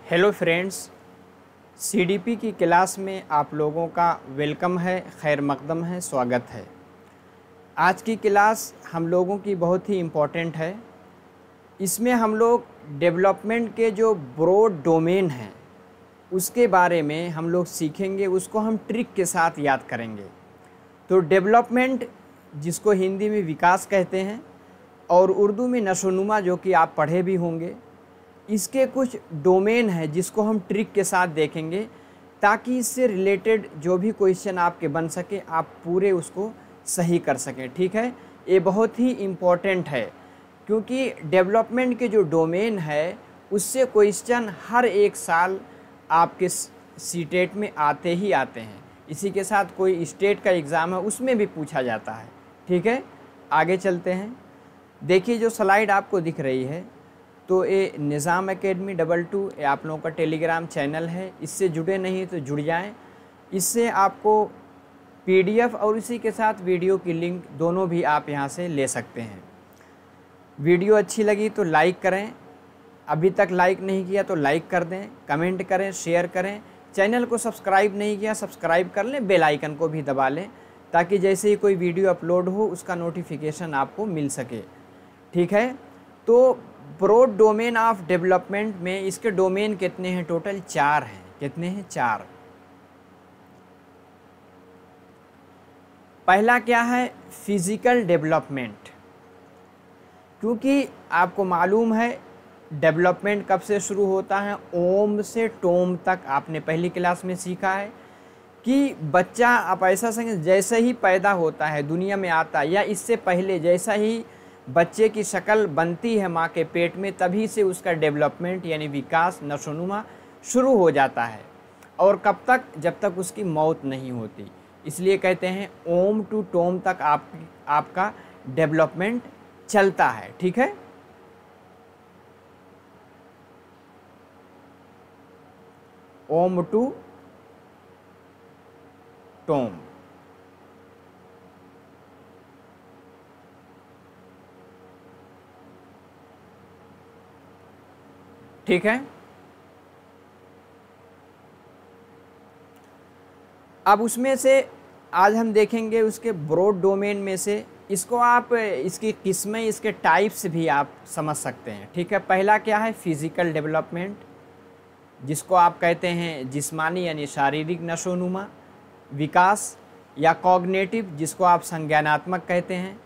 Hello friends, CDP की class में आप लोगों का वेलकम है, खैर मकदम है, स्वागत है। आज की क्लास हम लोगों की बहुत ही इम्पोर्टेंट है। इसमें हम लोग डेवलपमेंट के जो ब्रॉड डोमेन हैं उसके बारे में हम लोग सीखेंगे, उसको हम ट्रिक के साथ याद करेंगे। तो डेवलपमेंट, जिसको हिंदी में विकास कहते हैं और उर्दू में नशोनुमा, जो कि आप पढ़े भी होंगे, इसके कुछ डोमेन है जिसको हम ट्रिक के साथ देखेंगे ताकि इससे रिलेटेड जो भी क्वेश्चन आपके बन सके आप पूरे उसको सही कर सकें। ठीक है, ये बहुत ही इम्पोर्टेंट है क्योंकि डेवलपमेंट के जो डोमेन है उससे क्वेश्चन हर एक साल आपके सीटेट में आते ही आते हैं। इसी के साथ कोई स्टेट का एग्ज़ाम है उसमें भी पूछा जाता है। ठीक है, आगे चलते हैं। देखिए जो स्लाइड आपको दिख रही है, तो ये निज़ाम एकेडमी 22 ये आप लोगों का टेलीग्राम चैनल है। इससे जुड़े नहीं तो जुड़ जाएं। इससे आपको पीडीएफ और इसी के साथ वीडियो की लिंक दोनों भी आप यहां से ले सकते हैं। वीडियो अच्छी लगी तो लाइक करें, अभी तक लाइक नहीं किया तो लाइक कर दें, कमेंट करें, शेयर करें। चैनल को सब्सक्राइब नहीं किया सब्सक्राइब कर लें, बेल आइकन को भी दबा लें ताकि जैसे ही कोई वीडियो अपलोड हो उसका नोटिफिकेशन आपको मिल सके। ठीक है, तो ब्रॉड डोमेन ऑफ डेवलपमेंट में इसके डोमेन कितने हैं? टोटल 4 हैं। कितने हैं? 4। पहला क्या है? Physical development. क्योंकि आपको मालूम है डेवलपमेंट कब से शुरू होता है? ओम से टोम तक आपने पहली क्लास में सीखा है कि बच्चा, आप ऐसा समझें, जैसे ही पैदा होता है, दुनिया में आता है, या इससे पहले जैसा ही बच्चे की शक्ल बनती है माँ के पेट में, तभी से उसका डेवलपमेंट यानी विकास, नशोनुमा शुरू हो जाता है। और कब तक? जब तक उसकी मौत नहीं होती। इसलिए कहते हैं ओम टू टोम तक आपका डेवलपमेंट चलता है। ठीक है, ओम टू टोम। ठीक है, अब उसमें से आज हम देखेंगे उसके ब्रॉड डोमेन में से। इसको आप, इसकी किस्में, इसके टाइप्स भी आप समझ सकते हैं। ठीक है, पहला क्या है? फिजिकल डेवलपमेंट, जिसको आप कहते हैं जिस्मानी यानी शारीरिक नशोनुमा विकास, या कॉग्निटिव, जिसको आप संज्ञानात्मक कहते हैं,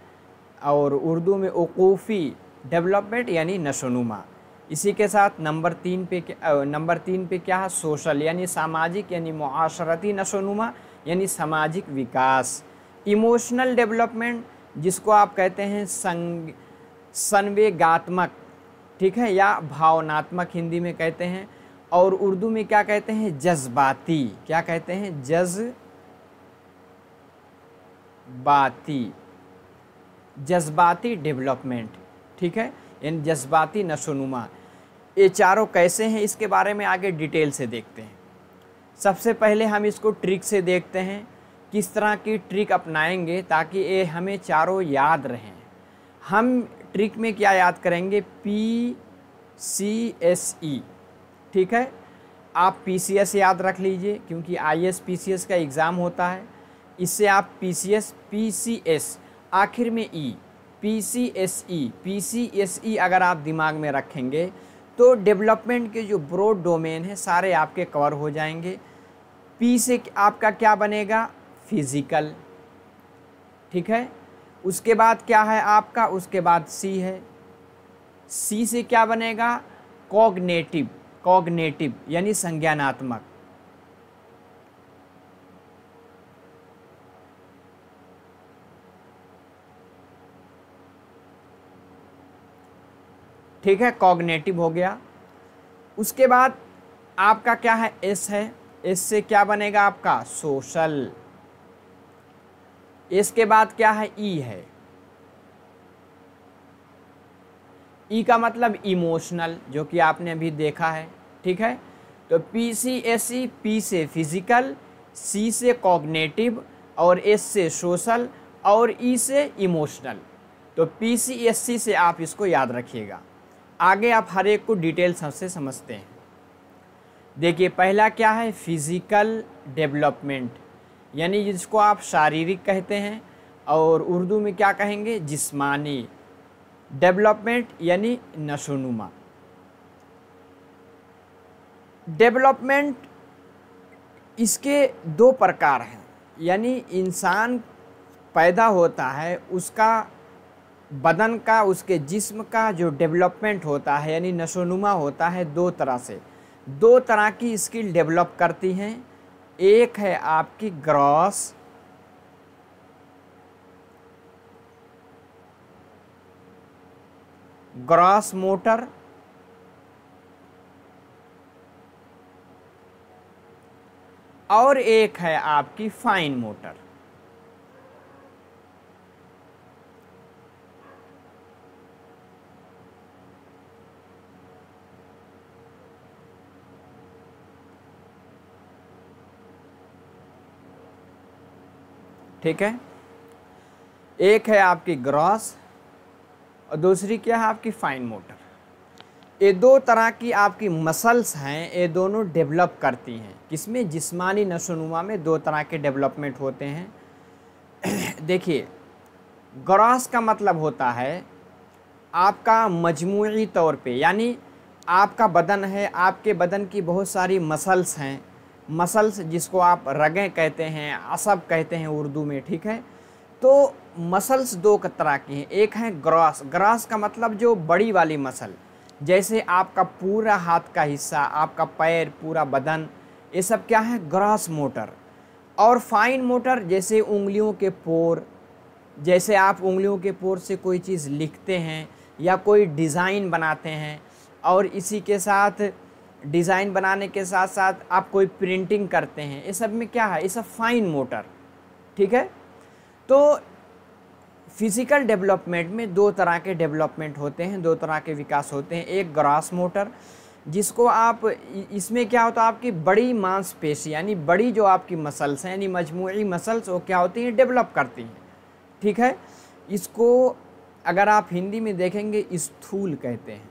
और उर्दू में उकूफ़ी डेवलपमेंट यानी नशोनुमा। इसी के साथ नंबर 3 पे क्या है? सोशल यानी सामाजिक यानी मुआशरती नशोनुमा यानी सामाजिक विकास। इमोशनल डेवलपमेंट, जिसको आप कहते हैं संवेगात्मक, ठीक है, या भावनात्मक हिंदी में कहते हैं, और उर्दू में क्या कहते हैं? जज्बाती। क्या कहते हैं? जज्बाती डेवलपमेंट। ठीक है, यानी जज्बाती नशोनुमा। ये चारों कैसे हैं इसके बारे में आगे डिटेल से देखते हैं। सबसे पहले हम इसको ट्रिक से देखते हैं, किस तरह की ट्रिक अपनाएंगे ताकि ये हमें चारों याद रहें। हम ट्रिक में क्या याद करेंगे? PCSE। ठीक है, आप PCS याद रख लीजिए क्योंकि IS PCS का एग्ज़ाम होता है। इससे आप PCS आखिर में E, PCSE अगर आप दिमाग में रखेंगे तो डेवलपमेंट के जो ब्रॉड डोमेन है सारे आपके कवर हो जाएंगे। P से आपका क्या बनेगा? फिजिकल। ठीक है, उसके बाद क्या है आपका? उसके बाद C है। C से क्या बनेगा? कॉग्निटिव यानी संज्ञानात्मक। ठीक है, कॉग्निटिव हो गया। उसके बाद आपका क्या है? S है। S से क्या बनेगा आपका? सोशल। S के बाद क्या है? E है। E का मतलब इमोशनल, जो कि आपने अभी देखा है। ठीक है, तो PCSE, P से फिजिकल, C से कॉग्निटिव, और S से सोशल, और E से इमोशनल। तो PCSE से आप इसको याद रखिएगा। आगे आप हर एक को डिटेल से समझते हैं। देखिए पहला क्या है, फिज़िकल डेवलपमेंट, यानी जिसको आप शारीरिक कहते हैं और उर्दू में क्या कहेंगे, जिस्मानी डेवलपमेंट यानी नशोनुमा। डेवलपमेंट इसके दो प्रकार हैं, यानी इंसान पैदा होता है उसका बदन का, उसके जिस्म का जो डेवलपमेंट होता है यानी नशोनुमा होता है, दो तरह से, दो तरह की स्किल डेवलप करती हैं। एक है आपकी ग्रॉस मोटर, और एक है आपकी फाइन मोटर। ठीक है, एक है आपकी ग्रॉस और दूसरी क्या है आपकी फाइन मोटर। ये दो तरह की आपकी मसल्स हैं, ये दोनों डेवलप करती हैं किसमें, जिस्मानी नशोनुमा में दो तरह के डेवलपमेंट होते हैं। देखिए ग्रॉस का मतलब होता है आपका मजमूई तौर पे, यानी आपका बदन है, आपके बदन की बहुत सारी मसल्स हैं, मसल्स जिसको आप रगें कहते हैं, असब कहते हैं उर्दू में, ठीक है। तो मसल्स दो तरह की हैं, एक है ग्रॉस, ग्रॉस का मतलब जो बड़ी वाली मसल, जैसे आपका पूरा हाथ का हिस्सा, आपका पैर, पूरा बदन, ये सब क्या है, ग्रॉस मोटर। और फाइन मोटर जैसे उंगलियों के पोर, जैसे आप उंगलियों के पोर से कोई चीज़ लिखते हैं या कोई डिज़ाइन बनाते हैं, और इसी के साथ डिज़ाइन बनाने के साथ साथ आप कोई प्रिंटिंग करते हैं, ये सब में क्या है, ये सब फाइन मोटर, ठीक है। तो फिज़िकल डेवलपमेंट में दो तरह के डेवलपमेंट होते हैं, दो तरह के विकास होते हैं। एक ग्रॉस मोटर, जिसको आप, इसमें क्या होता है, आपकी बड़ी मांसपेशी यानी बड़ी जो आपकी मसल्स हैं यानी मजमूई मसल्स, वो क्या होती हैं, डेवलप करती हैं, ठीक है। इसको अगर आप हिंदी में देखेंगे स्थूल कहते हैं।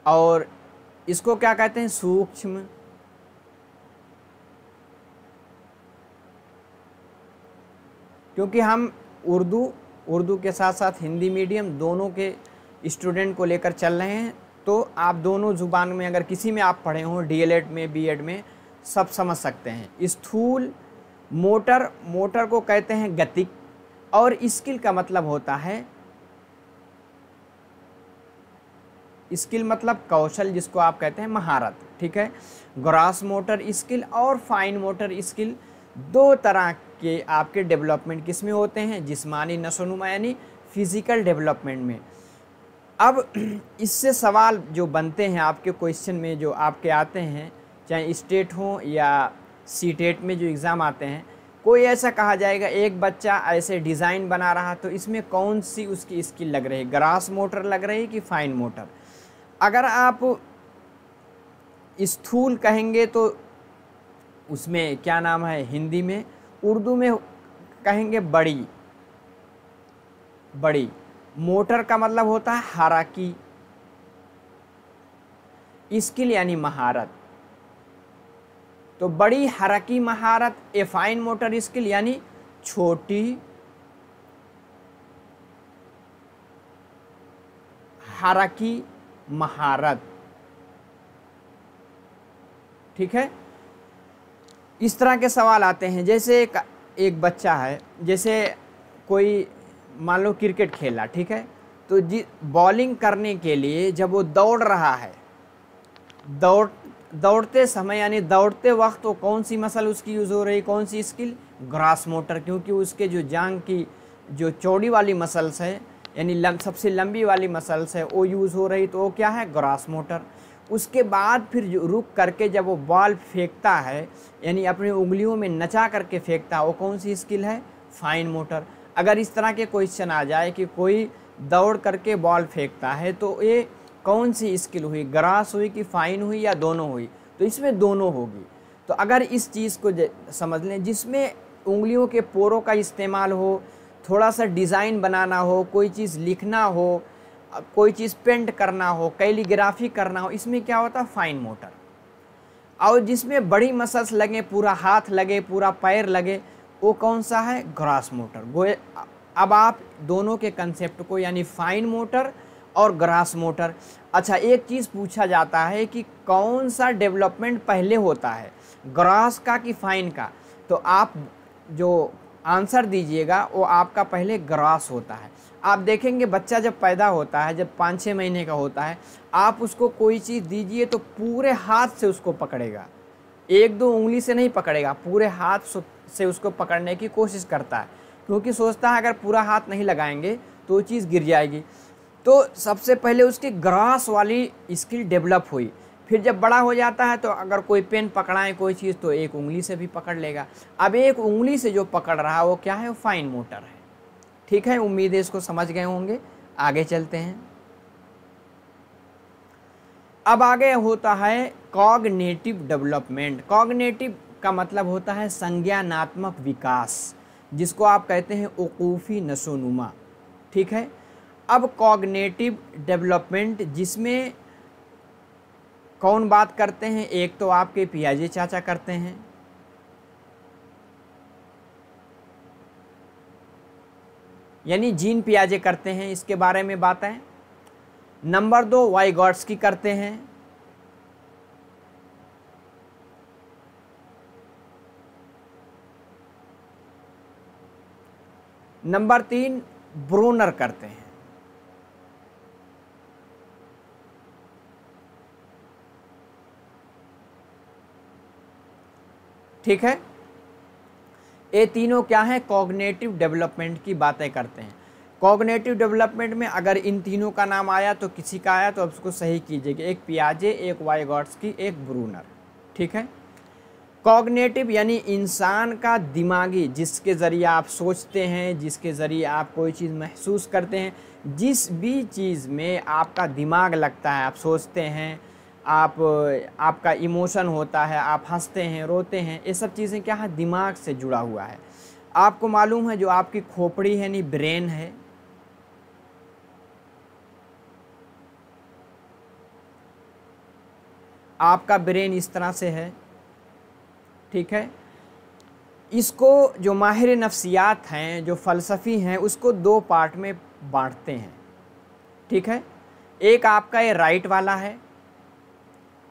और इसको क्या कहते हैं, सूक्ष्म। क्योंकि हम उर्दू के साथ साथ हिंदी मीडियम दोनों के स्टूडेंट को लेकर चल रहे हैं, तो आप दोनों ज़ुबान में अगर किसी में आप पढ़े हों, डीएलएड में, बीएड में, सब समझ सकते हैं। स्थूल मोटर, मोटर को कहते हैं गतिक, और स्किल का मतलब होता है, स्किल मतलब कौशल, जिसको आप कहते हैं महारत, ठीक है। ग्रॉस मोटर स्किल और फाइन मोटर स्किल दो तरह के आपके डेवलपमेंट किस में होते हैं, जिस्मानी नशोनुमा यानी फिज़िकल डेवलपमेंट में। अब इससे सवाल जो बनते हैं आपके क्वेश्चन में, जो आपके आते हैं, चाहे स्टेट हो या सीटेट में जो एग्ज़ाम आते हैं, कोई ऐसा कहा जाएगा एक बच्चा ऐसे डिज़ाइन बना रहा, तो इसमें कौन सी उसकी स्किल लग रही है, ग्रॉस मोटर लग रही है कि फाइन मोटर। अगर आप स्थूल कहेंगे तो उसमें क्या नाम है हिंदी में, उर्दू में कहेंगे बड़ी, बड़ी। मोटर का मतलब होता है हराकी, स्किल यानी महारत, तो बड़ी हराकी महारत। ए फाइन मोटर स्किल यानी छोटी हराकी महारत, ठीक है। इस तरह के सवाल आते हैं। जैसे एक बच्चा है, जैसे कोई मान लो क्रिकेट खेला, ठीक है, तो बॉलिंग करने के लिए जब वो दौड़ रहा है, दौड़ते समय यानी दौड़ते वक्त वो कौन सी मसल उसकी यूज़ हो रही, कौन सी स्किल, ग्रॉस मोटर, क्योंकि उसके जो जांग की जो चौड़ी वाली मसल्स है यानी सबसे लंबी वाली मसल्स है वो यूज़ हो रही, तो वो क्या है, ग्रॉस मोटर। उसके बाद फिर रुक करके जब वो बॉल फेंकता है यानी अपनी उंगलियों में नचा करके फेंकता है, वो कौन सी स्किल है, फाइन मोटर। अगर इस तरह के क्वेश्चन आ जाए कि कोई दौड़ करके बॉल फेंकता है, तो ये कौन सी स्किल हुई, ग्रॉस हुई कि फाइन हुई या दोनों हुई, तो इसमें दोनों होगी। तो अगर इस चीज़ को समझ लें, जिसमें उंगलियों के पोरों का इस्तेमाल हो, थोड़ा सा डिज़ाइन बनाना हो, कोई चीज़ लिखना हो, कोई चीज़ पेंट करना हो, कैलीग्राफी करना हो, इसमें क्या होता है फाइन मोटर। और जिसमें बड़ी मसल्स लगे, पूरा हाथ लगे, पूरा पैर लगे, वो कौन सा है, ग्रॉस मोटर। अब आप दोनों के कंसेप्ट को यानी फाइन मोटर और ग्रॉस मोटर। अच्छा, एक चीज़ पूछा जाता है कि कौन सा डेवलपमेंट पहले होता है, ग्रॉस का कि फाइन का, तो आप जो आंसर दीजिएगा वो आपका पहले ग्रॉस होता है। आप देखेंगे बच्चा जब पैदा होता है, जब 5-6 महीने का होता है, आप उसको कोई चीज़ दीजिए तो पूरे हाथ से उसको पकड़ेगा, 1-2 उंगली से नहीं पकड़ेगा, पूरे हाथ से उसको पकड़ने की कोशिश करता है, क्योंकि सोचता है अगर पूरा हाथ नहीं लगाएंगे तो वो चीज़ गिर जाएगी। तो सबसे पहले उसकी ग्रॉस वाली स्किल डेवलप हुई। फिर जब बड़ा हो जाता है तो अगर कोई पेन पकड़ाएं कोई चीज़ तो एक उंगली से भी पकड़ लेगा। अब एक उंगली से जो पकड़ रहा है वो क्या है, वो फाइन मोटर है। ठीक है, उम्मीद है इसको समझ गए होंगे। आगे चलते हैं। अब आगे होता है कॉग्निटिव डेवलपमेंट। कॉग्निटिव का मतलब होता है संज्ञानात्मक विकास, जिसको आप कहते हैं उकूफ़ी नशोनुमा। ठीक है, अब कॉग्निटिव डेवलपमेंट जिसमें कौन बात करते हैं, एक तो आपके पियाजे चाचा करते हैं, यानी जीन पियाजे करते हैं, इसके बारे में बातें। नंबर 2 वाइगॉट्स्की करते हैं। नंबर 3 ब्रूनर करते हैं। ठीक है, ये तीनों क्या है, कॉग्निटिव डेवलपमेंट की बातें करते हैं। कॉग्निटिव डेवलपमेंट में अगर इन तीनों का नाम आया तो किसी का आया तो अब उसको सही कीजिएगा, एक पियाजे, एक वाइगॉट्स्की, एक ब्रूनर। ठीक है, कॉग्निटिव यानी इंसान का दिमागी, जिसके ज़रिए आप सोचते हैं, जिसके ज़रिए आप कोई चीज़ महसूस करते हैं, जिस भी चीज़ में आपका दिमाग लगता है, आप सोचते हैं, आपका इमोशन होता है, आप हंसते हैं, रोते हैं, ये सब चीज़ें क्या है, दिमाग से जुड़ा हुआ है। आपको मालूम है जो आपकी खोपड़ी है नहीं, ब्रेन है, आपका ब्रेन इस तरह से है। ठीक है, इसको जो माहिर नफ्सियात हैं, जो फ़लसफ़ी हैं, उसको 2 पार्ट में बांटते हैं। ठीक है, एक आपका ये राइट वाला है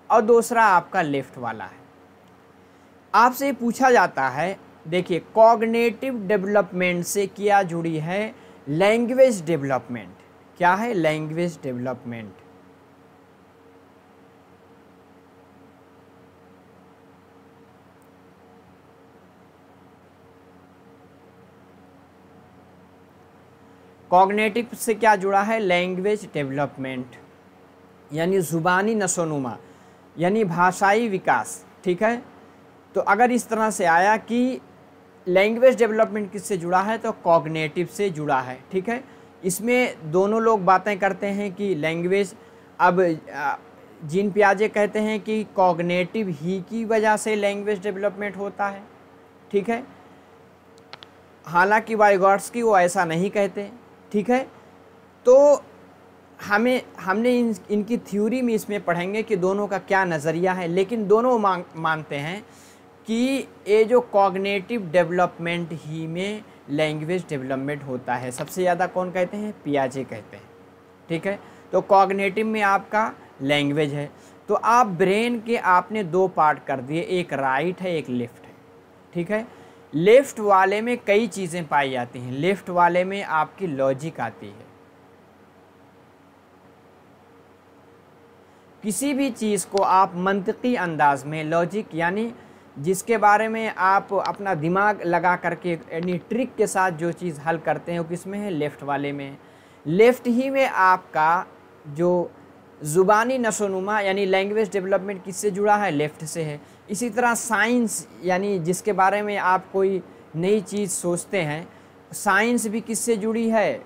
और दूसरा आपका लेफ़्ट वाला है। आपसे पूछा जाता है, देखिए कॉग्निटिव डेवलपमेंट से क्या जुड़ी है, लैंग्वेज डेवलपमेंट। क्या है, लैंग्वेज डेवलपमेंट। कॉग्निटिव से क्या जुड़ा है, लैंग्वेज डेवलपमेंट, यानी ज़ुबानी नशोनुमा, यानी भाषाई विकास। ठीक है, तो अगर इस तरह से आया कि लैंग्वेज डेवलपमेंट किससे जुड़ा है, तो कॉग्निटिव से जुड़ा है। ठीक है, इसमें दोनों लोग बातें करते हैं कि लैंग्वेज, अब जीन पियाजे कहते हैं कि कॉग्निटिव ही की वजह से लैंग्वेज डेवलपमेंट होता है। ठीक है, हालांकि वाइगॉट्स्की वो ऐसा नहीं कहते। ठीक है, तो हमने इनकी थ्योरी में इसमें पढ़ेंगे कि दोनों का क्या नज़रिया है, लेकिन दोनों मानते हैं कि ये जो कॉग्निटिव डेवलपमेंट ही में लैंग्वेज डेवलपमेंट होता है। सबसे ज़्यादा कौन कहते हैं, पियाजे कहते हैं। ठीक है, तो कॉग्निटिव में आपका लैंग्वेज है। तो आप ब्रेन के आपने 2 पार्ट कर दिए, एक राइट है, एक लेफ़्ट है। ठीक है, लेफ़्ट वाले में कई चीज़ें पाई जाती हैं। लेफ़्ट वाले में आपकी लॉजिक आती है, किसी भी चीज़ को आप मंतकी अंदाज में, लॉजिक यानी जिसके बारे में आप अपना दिमाग लगा करके यानी ट्रिक के साथ जो चीज़ हल करते हैं, वो किस में है, लेफ़्ट वाले में। लेफ़्ट ही में आपका जो ज़ुबानी नशोनुमा यानी लैंग्वेज डेवलपमेंट किससे जुड़ा है, लेफ़्ट से है। इसी तरह साइंस यानी जिसके बारे में आप कोई नई चीज़ सोचते हैं, साइंस भी किससे जुड़ी है,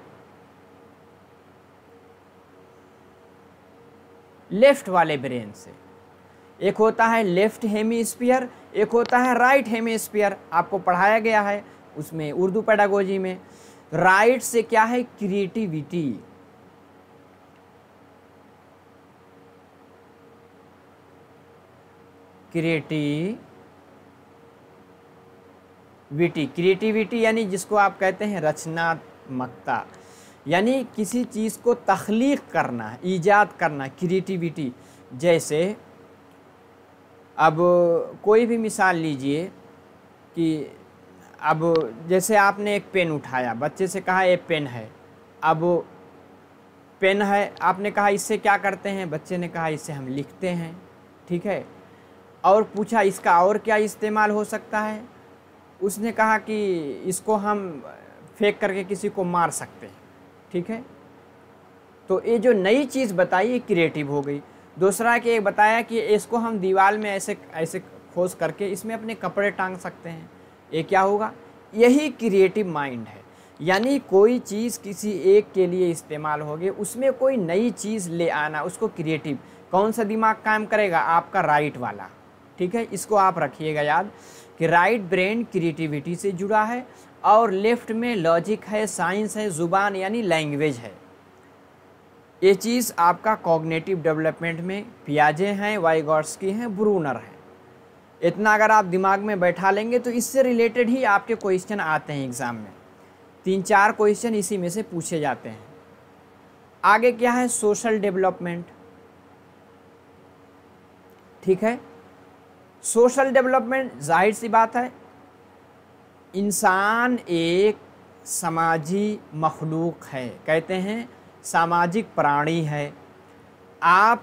लेफ़्ट वाले ब्रेन से। एक होता है लेफ़्ट हेमीस्फीयर, एक होता है राइट हेमीस्फीयर। आपको पढ़ाया गया है उसमें उर्दू पेडागोजी में। राइट से क्या है, क्रिएटिविटी। क्रिएटिविटी यानी जिसको आप कहते हैं रचनात्मकता, यानी किसी चीज़ को तख्लीक करना, ईजाद करना, क्रिएटिविटी। जैसे अब कोई भी मिसाल लीजिए कि अब जैसे आपने एक पेन उठाया, बच्चे से कहा ये पेन है। अब पेन है, आपने कहा इससे क्या करते हैं, बच्चे ने कहा इससे हम लिखते हैं, ठीक है। और पूछा इसका और क्या इस्तेमाल हो सकता है, उसने कहा कि इसको हम फेंक करके किसी को मार सकते हैं, ठीक है। तो ये जो नई चीज़ बताई ये क्रिएटिव हो गई। दूसरा कि बताया कि इसको हम दीवार में ऐसे ऐसे खोज करके इसमें अपने कपड़े टांग सकते हैं, ये क्या होगा, यही क्रिएटिव माइंड है। यानी कोई चीज़ किसी एक के लिए इस्तेमाल होगी, उसमें कोई नई चीज़ ले आना, उसको क्रिएटिव। कौन सा दिमाग काम करेगा, आपका राइट वाला, ठीक है। इसको आप रखिएगा याद कि राइट ब्रेन क्रिएटिविटी से जुड़ा है और लेफ्ट में लॉजिक है, साइंस है, ज़ुबान यानी लैंग्वेज है। ये चीज़ आपका कॉग्निटिव डेवलपमेंट में पियाजे हैं, वाइगॉट्स्की हैं, ब्रूनर हैं। इतना अगर आप दिमाग में बैठा लेंगे तो इससे रिलेटेड ही आपके क्वेश्चन आते हैं एग्ज़ाम में। 3-4 क्वेश्चन इसी में से पूछे जाते हैं। आगे क्या है, सोशल डेवलपमेंट, ठीक है। सोशल डेवलपमेंट जाहिर सी बात है, इंसान एक समाजी मखलूक है, कहते हैं सामाजिक प्राणी है। आप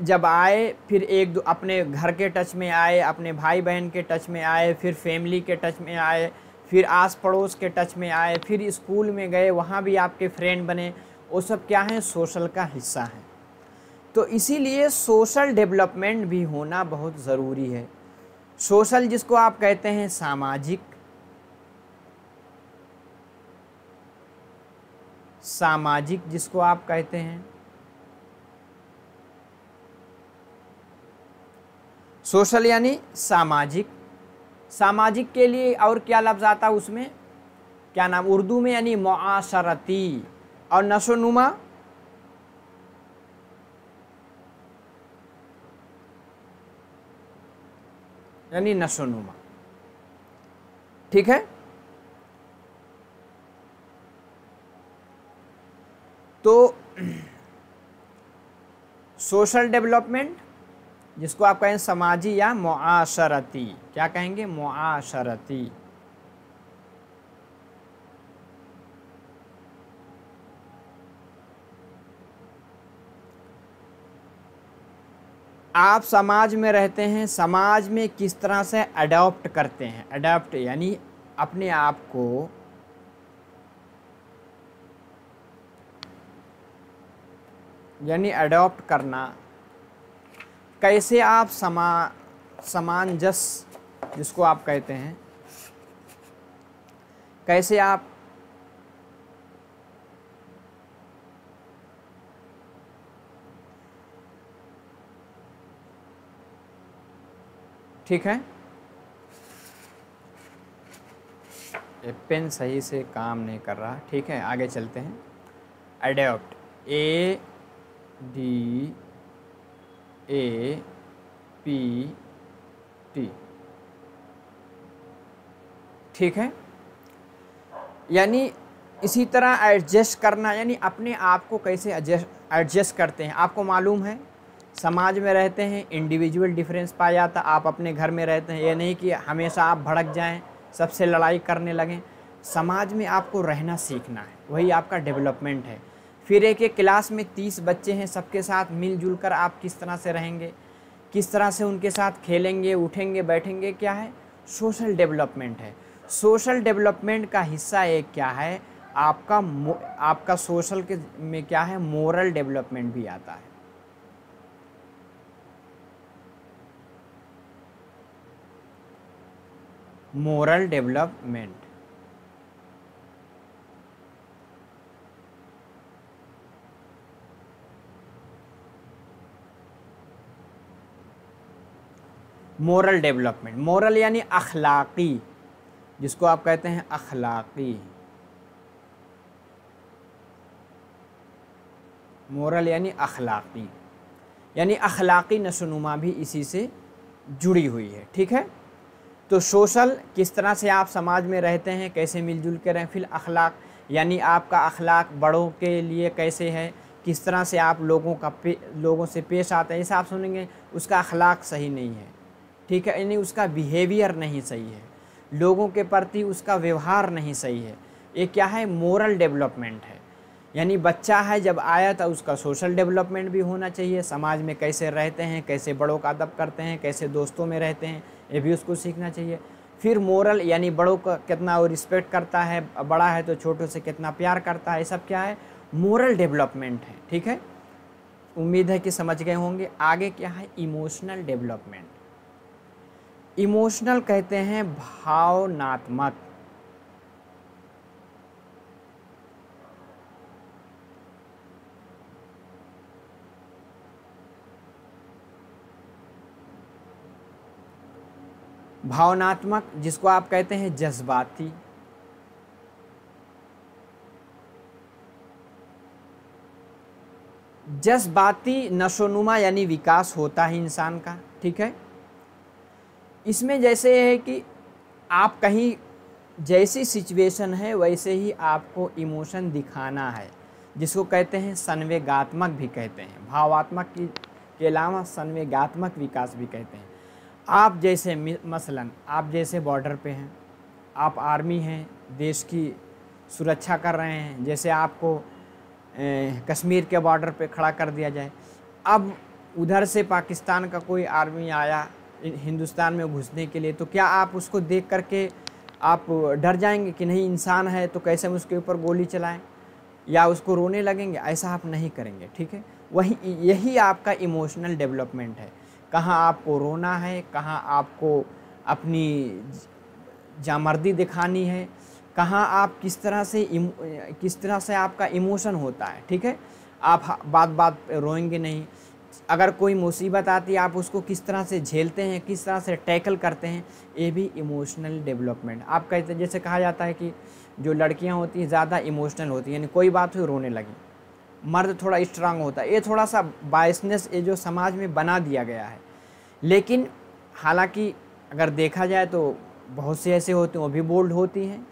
जब आए, फिर एक दो अपने घर के टच में आए, अपने भाई बहन के टच में आए, फिर फैमिली के टच में आए, फिर आस पड़ोस के टच में आए, फिर स्कूल में गए, वहाँ भी आपके फ्रेंड बने, वो सब क्या है, सोशल का हिस्सा है। तो इसीलिए सोशल डेवलपमेंट भी होना बहुत ज़रूरी है। सोशल जिसको आप कहते हैं सामाजिक, सामाजिक जिसको आप कहते हैं, सोशल यानी सामाजिक। सामाजिक के लिए और क्या लफ्ज़ आता है उसमें, क्या नाम, उर्दू में यानी मुआशरती, और नशोनुमा यानी नशोनुमा, ठीक है। तो सोशल डेवलपमेंट जिसको आप कहें समाजी या मुआशरती, क्या कहेंगे, मुआशरती। आप समाज में रहते हैं, समाज में किस तरह से अडॉप्ट करते हैं, अडॉप्ट यानी अपने आप को यानी अडॉप्ट करना, कैसे आप सामंजस्य जिसको आप कहते हैं, कैसे आप ठीक है। ये पेन सही से काम नहीं कर रहा, ठीक है, आगे चलते हैं। अडॉप्ट, ADAPT, ठीक है। यानी इसी तरह एडजस्ट करना, यानी अपने आप को कैसे एडजस्ट करते हैं। आपको मालूम है समाज में रहते हैं, इंडिविजुअल डिफरेंस पाया जाता। आप अपने घर में रहते हैं, ये नहीं कि हमेशा आप भड़क जाएं, सबसे लड़ाई करने लगें। समाज में आपको रहना सीखना है, वही आपका डेवलपमेंट है। फिर एक क्लास में 30 बच्चे हैं, सबके साथ मिलजुल कर आप किस तरह से रहेंगे, किस तरह से उनके साथ खेलेंगे, उठेंगे, बैठेंगे, क्या है, सोशल डेवलपमेंट है। सोशल डेवलपमेंट का हिस्सा एक क्या है, आपका सोशल के में क्या है, मोरल डेवलपमेंट भी आता है। Moral development, moral development, moral यानी अखलाकी, जिसको आप कहते हैं अखलाकी। मोरल यानी अखलाक़ी नशोनुमा भी इसी से जुड़ी हुई है। ठीक है, तो सोशल किस तरह से आप समाज में रहते हैं, कैसे मिलजुल के रहें। फिर अखलाक यानी आपका अखलाक बड़ों के लिए कैसे है, किस तरह से आप लोगों से पेश आते हैं। ऐसा आप सुनेंगे उसका अखलाक सही नहीं है, ठीक है, यानी उसका बिहेवियर नहीं सही है, लोगों के प्रति उसका व्यवहार नहीं सही है। ये क्या है, मोरल डेवलपमेंट है। यानी बच्चा है जब आया तो उसका सोशल डेवलपमेंट भी होना चाहिए, समाज में कैसे रहते हैं, कैसे बड़ों का अदब करते हैं, कैसे दोस्तों में रहते हैं, ये भी उसको सीखना चाहिए। फिर मोरल यानी बड़ों का कितना वो रिस्पेक्ट करता है, बड़ा है तो छोटों से कितना प्यार करता है, ये सब क्या है, मोरल डेवलपमेंट है। ठीक है, उम्मीद है कि समझ गए होंगे। आगे क्या है, इमोशनल डेवलपमेंट। इमोशनल कहते हैं भावनात्मक। भावनात्मक जिसको आप कहते हैं जज्बाती। जज्बाती नशोनुमा यानी विकास होता है इंसान का। ठीक है, इसमें जैसे है कि आप कहीं जैसी सिचुएशन है वैसे ही आपको इमोशन दिखाना है, जिसको कहते हैं संवेगात्मक भी कहते हैं, भावात्मक के अलावा संवेगात्मक विकास भी कहते हैं। आप जैसे मसलन आप जैसे बॉर्डर पे हैं, आप आर्मी हैं, देश की सुरक्षा कर रहे हैं, जैसे आपको कश्मीर के बॉर्डर पे खड़ा कर दिया जाए, अब उधर से पाकिस्तान का कोई आर्मी आया हिंदुस्तान में घुसने के लिए, तो क्या आप उसको देख करके आप डर जाएंगे कि नहीं इंसान है तो कैसे हम उसके ऊपर गोली चलाएं, या उसको रोने लगेंगे? ऐसा आप नहीं करेंगे। ठीक है, यही आपका इमोशनल डेवलपमेंट है। कहाँ आपको रोना है, कहाँ आपको अपनी जामर्दी दिखानी है, कहाँ आप किस तरह से आपका इमोशन होता है। ठीक है, आप बात बात रोएंगे नहीं। अगर कोई मुसीबत आती है आप उसको किस तरह से झेलते हैं, किस तरह से टैकल करते हैं, ये भी इमोशनल डेवलपमेंट। आप कहते हैं, जैसे कहा जाता है कि जो लड़कियां होती हैं ज़्यादा इमोशनल होती हैं, यानी कोई बात हुई रोने लगी, मर्द थोड़ा स्ट्रांग होता है। ये थोड़ा सा बायसनेस ये जो समाज में बना दिया गया है। लेकिन हालांकि अगर देखा जाए तो बहुत से ऐसे होते हैं वो भी बोल्ड होती हैं।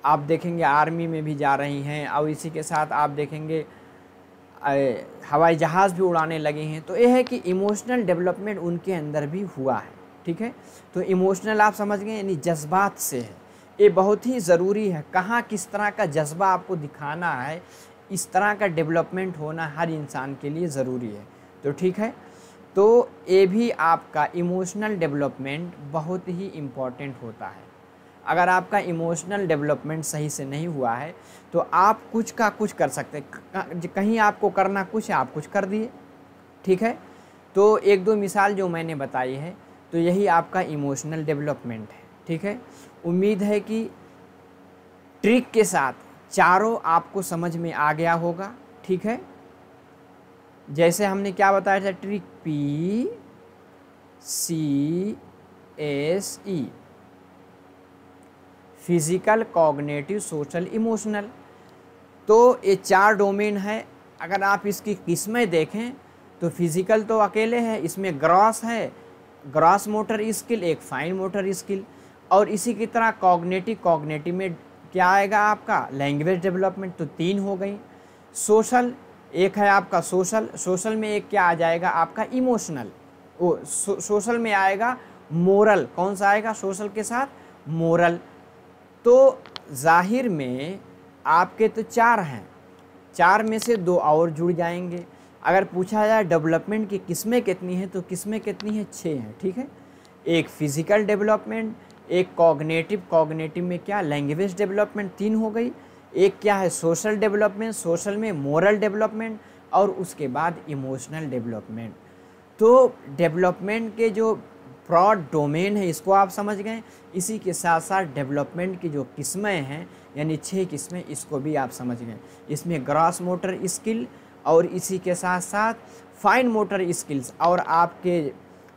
आप देखेंगे आर्मी में भी जा रही हैं, और इसी के साथ आप देखेंगे हवाई जहाज़ भी उड़ाने लगे हैं। तो ये है कि इमोशनल डेवलपमेंट उनके अंदर भी हुआ है। ठीक है, तो इमोशनल आप समझ गए, यानी जज्बात से है। ये बहुत ही ज़रूरी है, कहाँ किस तरह का जज्बा आपको दिखाना है, इस तरह का डेवलपमेंट होना हर इंसान के लिए ज़रूरी है। तो ठीक है, तो ये भी आपका इमोशनल डेवलपमेंट बहुत ही इम्पॉर्टेंट होता है। अगर आपका इमोशनल डेवलपमेंट सही से नहीं हुआ है तो आप कुछ का कुछ कर सकते हैं, कहीं आपको करना कुछ, आप कुछ कर दिए। ठीक है, तो एक दो मिसाल जो मैंने बताई है, तो यही आपका इमोशनल डेवलपमेंट है। ठीक है, उम्मीद है कि ट्रिक के साथ चारों आपको समझ में आ गया होगा। ठीक है, जैसे हमने क्या बताया था, trick PCSE, physical, cognitive, social, emotional. तो ये 4 डोमेन है। अगर आप इसकी किस्में देखें तो फिज़िकल तो अकेले है, इसमें ग्रॉस है, ग्रॉस मोटर स्किल, एक फाइन मोटर स्किल, और इसी की तरह कॉग्निटिव में क्या आएगा आपका, लैंग्वेज डेवलपमेंट, तो 3 हो गई। सोशल एक है आपका सोशल में एक क्या आ जाएगा आपका, इमोशनल। सोशल में आएगा मोरल, कौन सा आएगा सोशल के साथ, मोरल। तो जाहिर में आपके तो 4 हैं, 4 में से 2 और जुड़ जाएंगे। अगर पूछा जाए डेवलपमेंट की किस्में कितनी हैं, तो किस्में कितनी हैं, 6 हैं। ठीक है, एक फिज़िकल डेवलपमेंट, एक कॉग्निटिव में क्या, लैंग्वेज डेवलपमेंट, 3 हो गई। एक क्या है, सोशल डेवलपमेंट, सोशल में मोरल डेवलपमेंट, और उसके बाद इमोशनल डेवलपमेंट। तो डेवलपमेंट के जो ब्रॉड डोमेन है इसको आप समझ गए। इसी के साथ साथ डेवलपमेंट की जो किस्में हैं, यानी 6 किस्में, इसको भी आप समझ गए। इसमें ग्रॉस मोटर स्किल, और इसी के साथ साथ फाइन मोटर स्किल्स, और आपके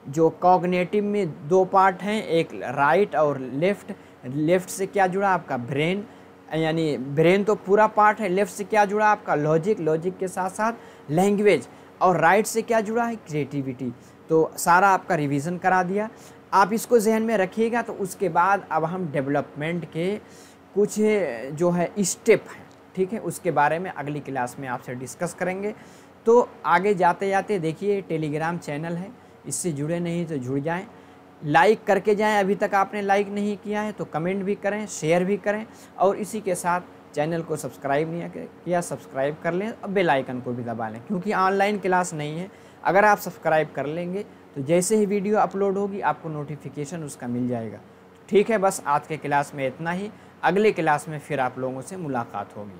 जो कॉग्निटिव में 2 पार्ट हैं, एक राइट और लेफ़्ट। लेफ़्ट से क्या जुड़ा आपका ब्रेन, यानी ब्रेन तो पूरा पार्ट है। लेफ्ट से क्या जुड़ा आपका लॉजिक, लॉजिक के साथ साथ लैंग्वेज, और राइट से क्या जुड़ा है क्रिएटिविटी। तो सारा आपका रिवीजन करा दिया। आप इसको जहन में रखिएगा। तो उसके बाद अब हम डेवलपमेंट के कुछ जो है स्टेप हैं, ठीक है, उसके बारे में अगली क्लास में आपसे डिस्कस करेंगे। तो आगे जाते जाते देखिए टेलीग्राम चैनल है, इससे जुड़े नहीं तो जुड़ जाएं, लाइक करके जाएं। अभी तक आपने लाइक नहीं किया है तो कमेंट भी करें, शेयर भी करें, और इसी के साथ चैनल को सब्सक्राइब नहीं किया सब्सक्राइब कर लें और बेल आइकन को भी दबा लें, क्योंकि ऑनलाइन क्लास नहीं है। अगर आप सब्सक्राइब कर लेंगे तो जैसे ही वीडियो अपलोड होगी आपको नोटिफिकेशन उसका मिल जाएगा। ठीक है, बस आज के क्लास में इतना ही। अगले क्लास में फिर आप लोगों से मुलाकात होगी।